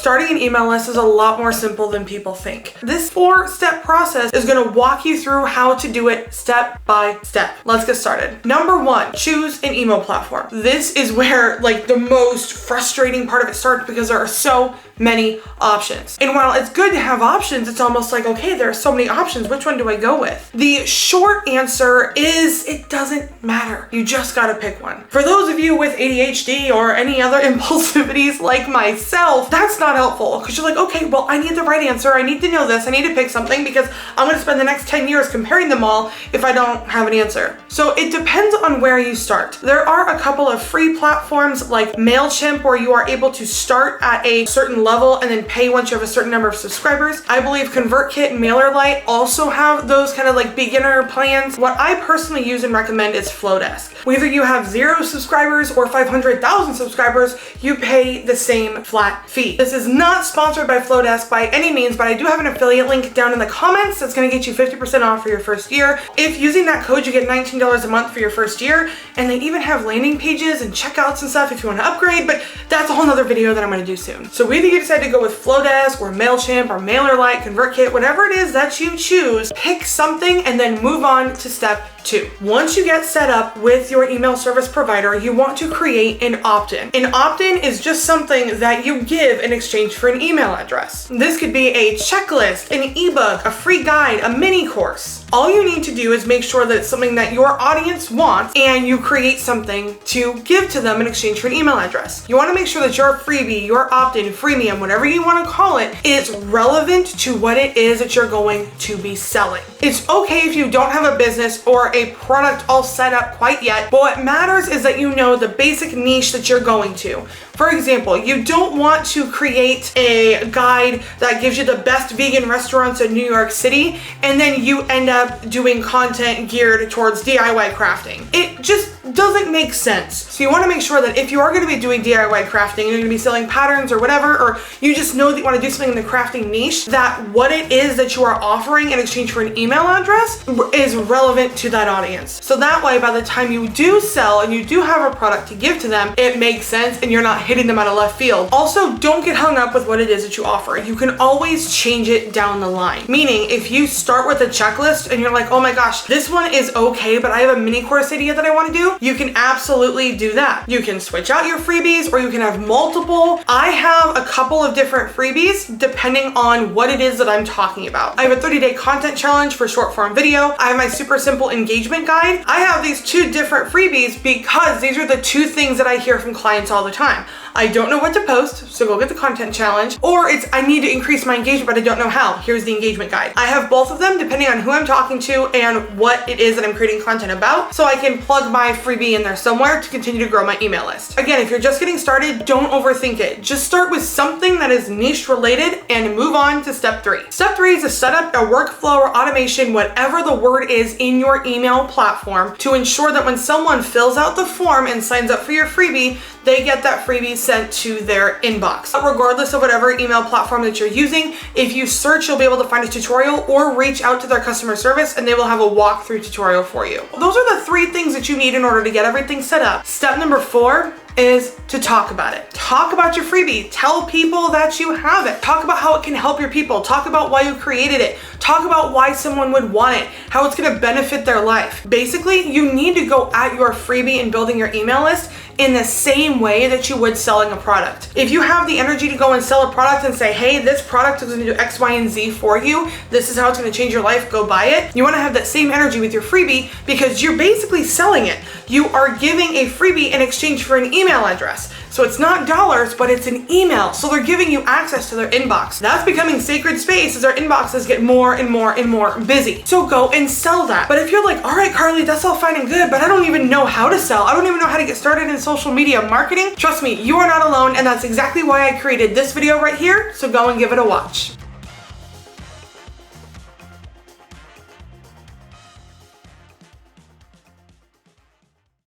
starting an email list is a lot more simple than people think. This 4-step process is going to walk you through how to do it step by step. Let's get started. Number 1, choose an email platform. This is where like the most frustrating part of it starts because there are so many options. And while it's good to have options, it's almost like, okay, there are so many options. Which one do I go with? The short answer is it doesn't matter. You just got to pick one. For those of you with ADHD or any other impulsivities like myself, that's not helpful because you're like, okay, well, I need the right answer. I need to know this. I need to pick something because I'm going to spend the next 10 years comparing them all if I don't have an answer. So it depends on where you start. There are a couple of free platforms like MailChimp where you are able to start at a certain level and then pay once you have a certain number of subscribers. I believe ConvertKit and MailerLite also have those kind of like beginner plans. What I personally use and recommend is Flowdesk. Whether you have 0 subscribers or 500,000 subscribers, you pay the same flat fee. This is not sponsored by Flowdesk by any means, but I do have an affiliate link down in the comments that's going to get you 50% off for your first year. If using that code, you get $19 a month for your first year, and they even have landing pages and checkouts and stuff if you want to upgrade, but that's a whole nother video that I'm going to do soon. So whether you decide to go with Flowdesk or MailChimp or MailerLite, ConvertKit, whatever it is that you choose, pick something and then move on to step 2. Once you get set up with your email service provider, you want to create an opt-in. An opt-in is just something that you give in exchange for an email address. This could be a checklist, an ebook, a free guide, a mini course. All you need to do is make sure that it's something that your audience wants and you create something to give to them in exchange for an email address. You want to make sure that your freebie, your opt-in, freemium, whatever you want to call it, is relevant to what it is that you're going to be selling. It's okay if you don't have a business or a product all set up quite yet, but what matters is that you know the basic niche that you're going to. For example, you don't want to create a guide that gives you the best vegan restaurants in New York City, and then you end up doing content geared towards DIY crafting. It just doesn't make sense. So you want to make sure that if you are going to be doing DIY crafting, you're going to be selling patterns or whatever, or you just know that you want to do something in the crafting niche, that what it is that you are offering in exchange for an email address is relevant to that audience. So that way, by the time you do sell and you do have a product to give to them, it makes sense and you're not hitting them out of left field. Also, don't get hung up with what it is that you offer. You can always change it down the line. Meaning, if you start with a checklist and you're like, oh my gosh, this one is okay, but I have a mini course idea that I want to do, you can absolutely do that. You can switch out your freebies or you can have multiple. I have a couple of different freebies depending on what it is that I'm talking about. I have a 30-day content challenge for short form video. I have my super simple engagement guide. I have these 2 different freebies because these are the 2 things that I hear from clients all the time. I don't know what to post, so go get the content challenge, or it's I need to increase my engagement, but I don't know how. Here's the engagement guide. I have both of them depending on who I'm talking to and what it is that I'm creating content about, so I can plug my freebie in there somewhere to continue to grow my email list. Again, if you're just getting started, don't overthink it. Just start with something that is niche related and move on to step 3. Step 3 is to set up a workflow or automation, whatever the word is in your email platform, to ensure that when someone fills out the form and signs up for your freebie, they get that freebie sent to their inbox. Regardless of whatever email platform that you're using, if you search, you'll be able to find a tutorial or reach out to their customer service and they will have a walkthrough tutorial for you. Those are the 3 things that you need in order to get everything set up. Step number 4 is to talk about it. Talk about your freebie. Tell people that you have it. Talk about how it can help your people. Talk about why you created it. Talk about why someone would want it, how it's gonna benefit their life. Basically, you need to go at your freebie and building your email list in the same way that you would selling a product. If you have the energy to go and sell a product and say, hey, this product is gonna do X, Y, and Z for you, this is how it's gonna change your life, go buy it. You wanna have that same energy with your freebie because you're basically selling it. You are giving a freebie in exchange for an email address. So it's not dollars, but it's an email. So they're giving you access to their inbox. That's becoming sacred space as our inboxes get more and more and more busy. So go and sell that. But if you're like, all right, Karleigh, that's all fine and good, but I don't even know how to sell. I don't even know how to get started in social media marketing. Trust me, you are not alone, and that's exactly why I created this video right here. So go and give it a watch.